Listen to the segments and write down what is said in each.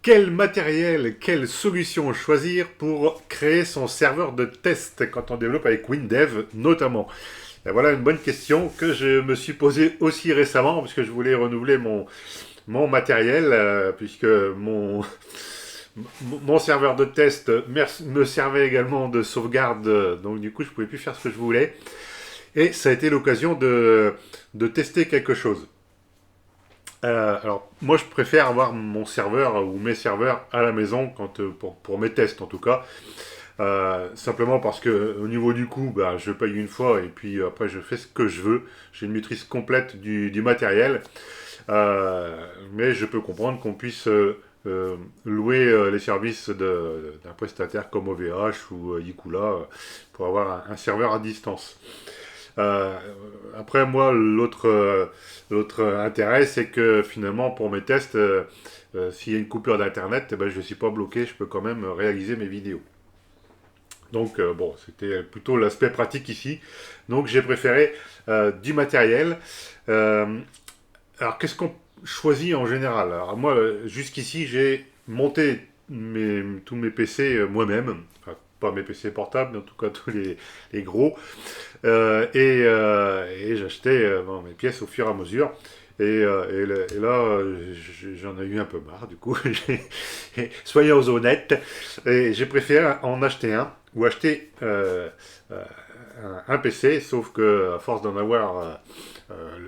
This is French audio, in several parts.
Quel matériel, quelle solution choisir pour créer son serveur de test quand on développe avec WinDev notamment? Et voilà une bonne question que je me suis posée aussi récemment parce que je voulais renouveler mon matériel puisque mon serveur de test me servait également de sauvegarde, donc du coup je pouvais plus faire ce que je voulais et ça a été l'occasion de tester quelque chose. Alors, moi, je préfère avoir mon serveur ou mes serveurs à la maison pour mes tests en tout cas. Simplement parce que au niveau du coût, bah, je paye une fois et puis après je fais ce que je veux. J'ai une maîtrise complète du matériel. Mais je peux comprendre qu'on puisse louer les services d'un prestataire comme OVH ou Yikula pour avoir un serveur à distance. Euh, Après, moi, l'autre intérêt, c'est que finalement, pour mes tests, s'il y a une coupure d'internet, eh ben, je ne suis pas bloqué, je peux quand même réaliser mes vidéos. Donc, bon, c'était plutôt l'aspect pratique ici. Donc, j'ai préféré du matériel. Euh, alors, qu'est-ce qu'on choisit en général? Alors, moi, jusqu'ici, j'ai monté tous mes PC moi-même. Enfin, pas mes PC portables, mais en tout cas tous les gros. Et j'achetais bon, mes pièces au fur et à mesure. Et là, j'en ai eu un peu marre, du coup. Soyons honnêtes. Et j'ai préféré en acheter un, ou acheter un PC, sauf que à force d'en avoir,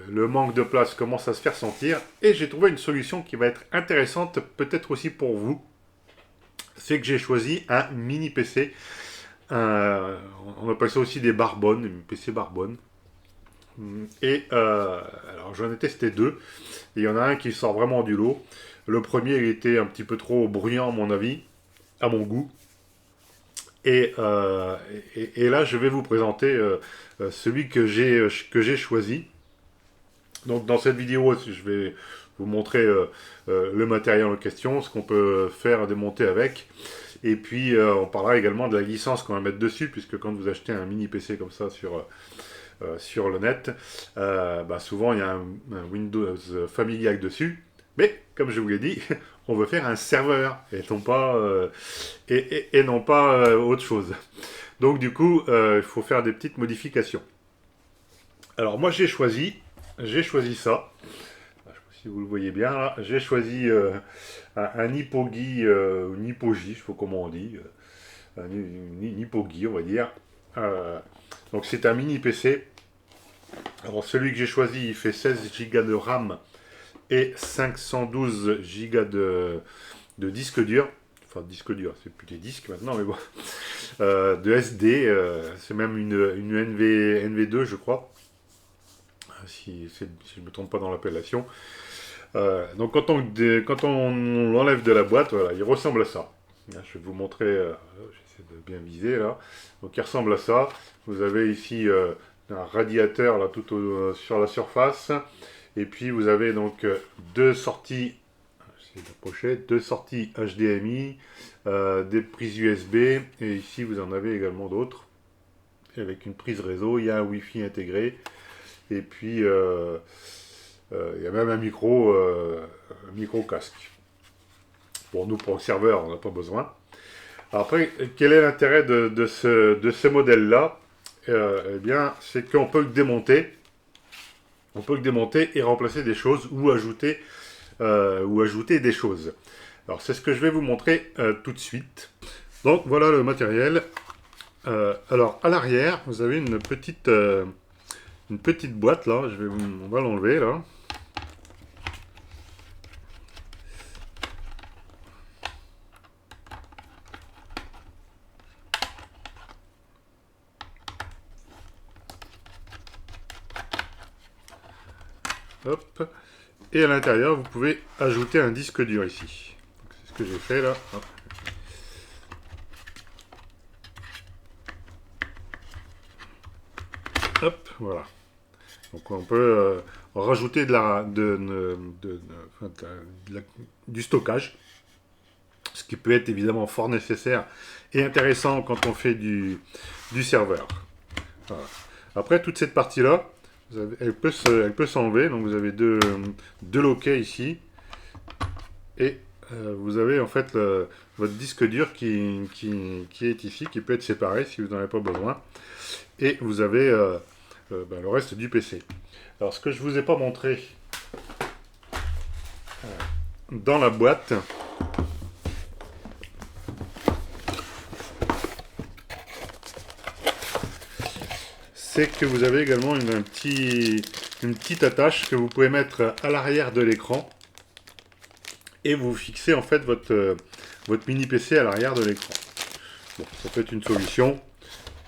le manque de place commence à se faire sentir. Et j'ai trouvé une solution qui va être intéressante, peut-être aussi pour vous. C'est que j'ai choisi un mini PC. On appelle ça aussi des barbonnes, une PC barbonne. Et alors j'en ai testé deux. Il y en a un qui sort vraiment du lot. Le premier, il était un petit peu trop bruyant à mon avis, à mon goût. Et, et là, je vais vous présenter celui que j'ai choisi. Donc dans cette vidéo, je vais vous montrer le matériel en question, ce qu'on peut faire démonter avec. Et puis on parlera également de la licence qu'on va mettre dessus, puisque quand vous achetez un mini PC comme ça sur le net, bah souvent il y a un Windows familial dessus. Mais comme je vous l'ai dit, on veut faire un serveur et non pas autre chose. Donc du coup, il faut faire des petites modifications. Alors moi j'ai choisi ça. Je sais pas si vous le voyez bien là. J'ai choisi un Hypogi ou Hypogi, je sais pas comment on dit, un Hypogi on va dire. Euh, donc c'est un mini PC. Alors celui que j'ai choisi, il fait 16 Go de RAM et 512 Go de disque dur. Enfin, disque dur, c'est plus des disques maintenant, mais bon. De SD, c'est même une NV2, je crois, si je ne me trompe pas dans l'appellation. Donc quand on l'enlève de la boîte, voilà, il ressemble à ça. Là, je vais vous montrer, j'essaie de bien viser là. Donc il ressemble à ça. Vous avez ici un radiateur là sur la surface. Et puis vous avez donc deux sorties, j'essaie d'approcher, deux sorties HDMI, des prises USB. Et ici vous en avez également d'autres. Avec une prise réseau, il y a un Wi-Fi intégré. Et puis il y a même un micro casque. Pour nous, pour le serveur, on n'a pas besoin. Après, quel est l'intérêt de ce modèle-là? Eh bien, c'est qu'on peut le démonter. On peut le démonter et remplacer des choses ou ajouter des choses. Alors, c'est ce que je vais vous montrer tout de suite. Donc, voilà le matériel. Alors, à l'arrière, vous avez une petite boîte là. On va l'enlever là. Hop. Et à l'intérieur, vous pouvez ajouter un disque dur ici. C'est ce que j'ai fait là. Hop. Hop, voilà. Donc on peut rajouter du stockage, ce qui peut être évidemment fort nécessaire et intéressant quand on fait du serveur. Voilà. Après, toute cette partie-là, elle peut s'enlever. Donc vous avez deux loquets ici et vous avez en fait votre disque dur qui est ici, qui peut être séparé si vous n'en avez pas besoin. Et vous avez le reste du PC. Alors ce que je ne vous ai pas montré dans la boîte, c'est que vous avez également une petite attache que vous pouvez mettre à l'arrière de l'écran et vous fixez en fait votre mini PC à l'arrière de l'écran. Bon, ça peut être une solution,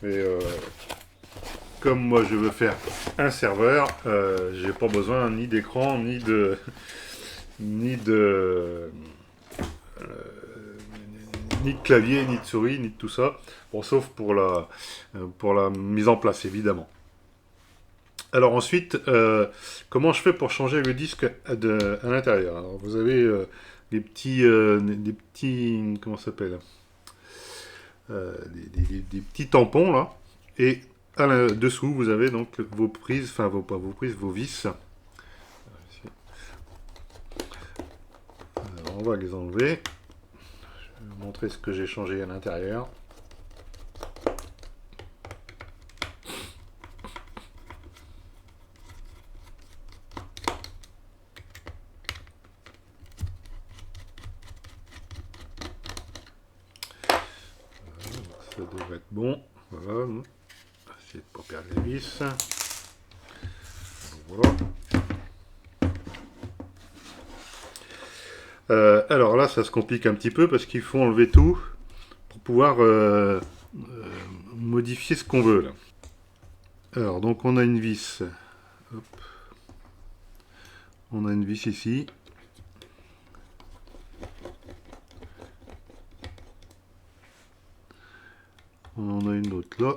mais comme moi je veux faire un serveur, j'ai pas besoin ni d'écran ni de clavier, ni de souris, ni de tout ça. Bon, sauf pour la mise en place, évidemment. Alors ensuite, comment je fais pour changer le disque à l'intérieur? Alors vous avez des petits, comment ça s'appelle, des petits tampons là, et dessous vous avez donc vos prises, enfin pas vos prises, vos vis. Alors, on va les enlever. Je vais vous montrer ce que j'ai changé à l'intérieur. Ça devrait être bon. Voilà. Essayez de ne pas perdre les vis. Voilà. Alors là, ça se complique un petit peu parce qu'il faut enlever tout pour pouvoir modifier ce qu'on veut là. Alors donc on a une vis. Hop. On a une vis ici. On en a une autre là.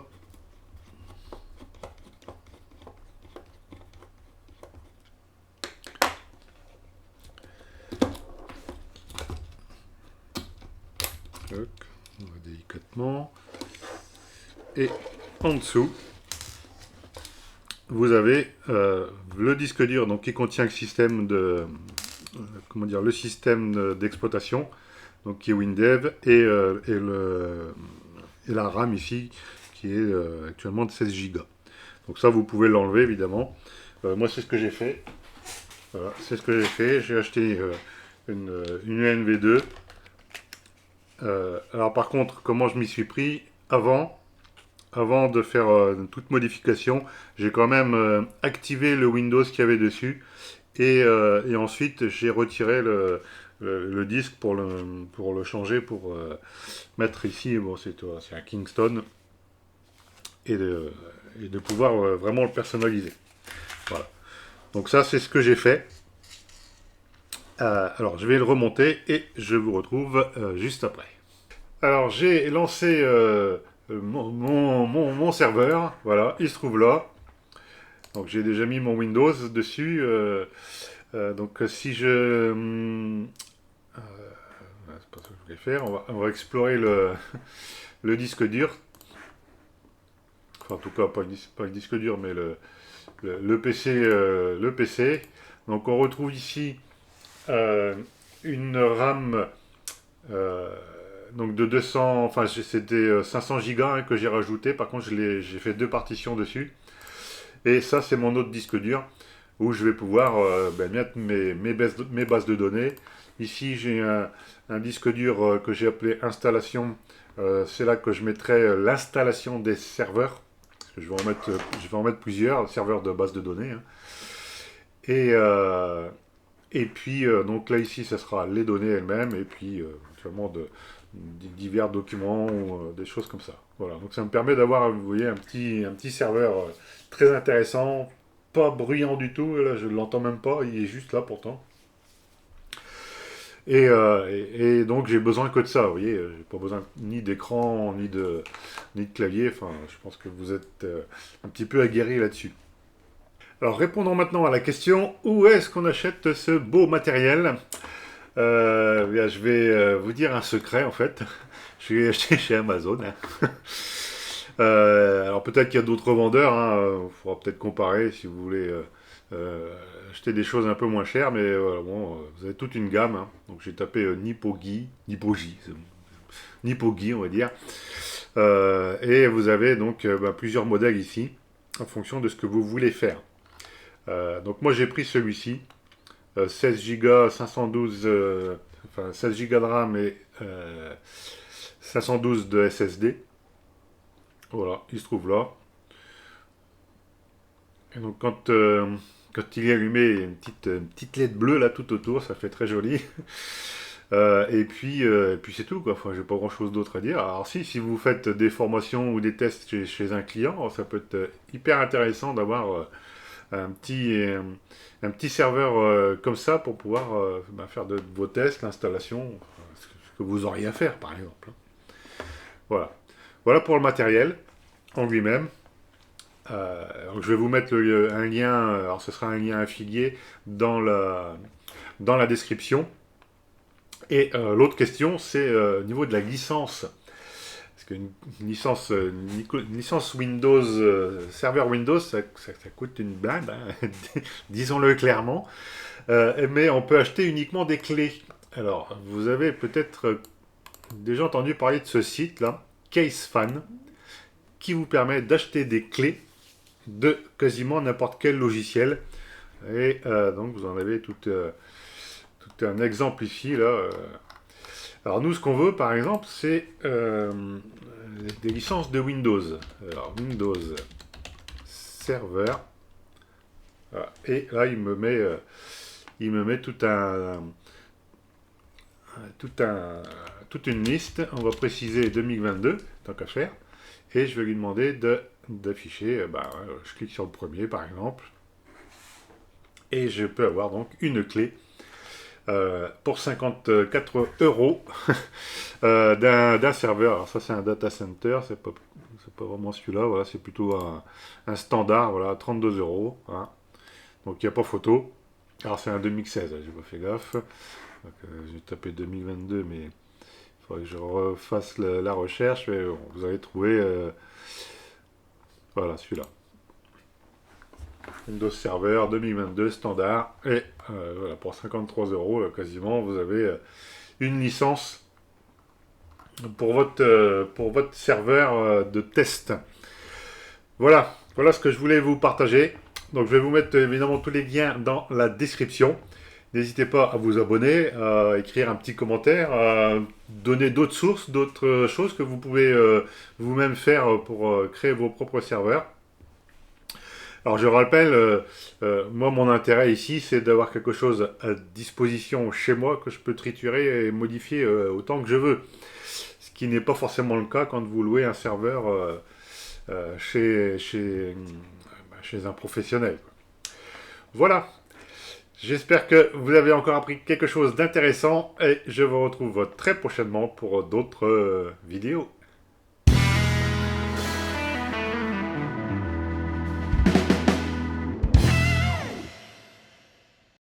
On va délicatement. Et en dessous, vous avez le disque dur donc, qui contient le système le système d'exploitation, donc qui est WinDev, et la RAM ici, qui est actuellement de 16 Go. Donc ça, vous pouvez l'enlever évidemment. Moi, c'est ce que j'ai fait. Voilà, c'est ce que j'ai fait. J'ai acheté une UNV2. Alors par contre, comment je m'y suis pris avant de faire toute modification, j'ai quand même activé le Windows qu'il y avait dessus et ensuite j'ai retiré le disque pour le changer, pour mettre ici, bon c'est un Kingston, et de pouvoir vraiment le personnaliser. Voilà. Donc ça c'est ce que j'ai fait. Alors je vais le remonter et je vous retrouve juste après. Alors j'ai lancé mon serveur, voilà, il se trouve là. Donc j'ai déjà mis mon Windows dessus. Donc si je... c'est pas ça que je voulais faire, on va explorer le disque dur. Enfin en tout cas pas le disque dur mais le PC. Donc on retrouve ici une RAM donc de 200, enfin c'était 500 Go que j'ai rajouté. Par contre j'ai fait deux partitions dessus. Et ça c'est mon autre disque dur où je vais pouvoir mettre mes bases de données. Ici j'ai un disque dur que j'ai appelé installation. C'est là que je mettrai l'installation des serveurs. Je vais en mettre plusieurs serveurs de bases de données. Hein. Et puis donc là ici ça sera les données elles-mêmes et puis éventuellement divers documents ou des choses comme ça. Voilà, donc ça me permet d'avoir, vous voyez, un petit serveur très intéressant, pas bruyant du tout, là je ne l'entends même pas, il est juste là pourtant. Et donc j'ai besoin que de ça, vous voyez, j'ai pas besoin ni d'écran, ni de clavier, enfin je pense que vous êtes un petit peu aguerris là-dessus. Alors répondons maintenant à la question, où est-ce qu'on achète ce beau matériel? Je vais vous dire un secret en fait. Je l'ai acheté chez Amazon. Hein. Alors peut-être qu'il y a d'autres vendeurs. Il faudra peut-être comparer si vous voulez acheter des choses un peu moins chères, mais voilà, bon, vous avez toute une gamme. Hein. Donc j'ai tapé Nipogi, on va dire. Et vous avez donc plusieurs modèles ici, en fonction de ce que vous voulez faire. Donc moi j'ai pris celui-ci, 16 Go, 512, enfin 16 Go de RAM et 512 de SSD. Voilà, il se trouve là. Et donc quand il est allumé, il y a une petite LED bleue là tout autour, ça fait très joli. Et puis c'est tout quoi. Enfin, j'ai pas grand chose d'autre à dire. Alors si vous faites des formations ou des tests chez un client, ça peut être hyper intéressant d'avoir un petit serveur comme ça pour pouvoir faire vos tests, l'installation, ce que vous auriez à faire par exemple. Voilà. Voilà pour le matériel en lui-même. Donc je vais vous mettre un lien, alors ce sera un lien affilié dans la description. Et l'autre question, c'est au niveau de la licence. Parce qu'une licence Windows, serveur Windows, ça coûte une blinde, hein, disons-le clairement. Mais on peut acheter uniquement des clés. Alors, vous avez peut-être déjà entendu parler de ce site-là, CaseFan, qui vous permet d'acheter des clés de quasiment n'importe quel logiciel. Et donc, vous en avez tout un exemple ici, là. Alors nous, ce qu'on veut, par exemple, c'est des licences de Windows. Alors Windows Server. Voilà. Et là, il me met toute une liste. On va préciser 2022, tant qu'à faire. Et je vais lui demander d'afficher. Je clique sur le premier, par exemple. Et je peux avoir donc une clé pour 54 € d'un serveur. Alors ça c'est un data center, c'est pas vraiment celui-là, voilà, c'est plutôt un standard, voilà, 32 €. Voilà. Donc il n'y a pas photo. Alors c'est un 2016, j'ai pas fait gaffe. J'ai tapé 2022, mais il faudrait que je refasse la recherche. Mais bon, vous allez trouver voilà celui-là. Windows Server 2022 standard et voilà, pour 53 € quasiment vous avez une licence pour votre serveur de test. Voilà ce que je voulais vous partager. Donc je vais vous mettre évidemment tous les liens dans la description. N'hésitez pas à vous abonner, à écrire un petit commentaire, à donner d'autres sources, d'autres choses que vous pouvez vous-même faire pour créer vos propres serveurs. Alors je rappelle, moi mon intérêt ici c'est d'avoir quelque chose à disposition chez moi que je peux triturer et modifier autant que je veux. Ce qui n'est pas forcément le cas quand vous louez un serveur chez un professionnel. Voilà, j'espère que vous avez encore appris quelque chose d'intéressant et je vous retrouve très prochainement pour d'autres vidéos.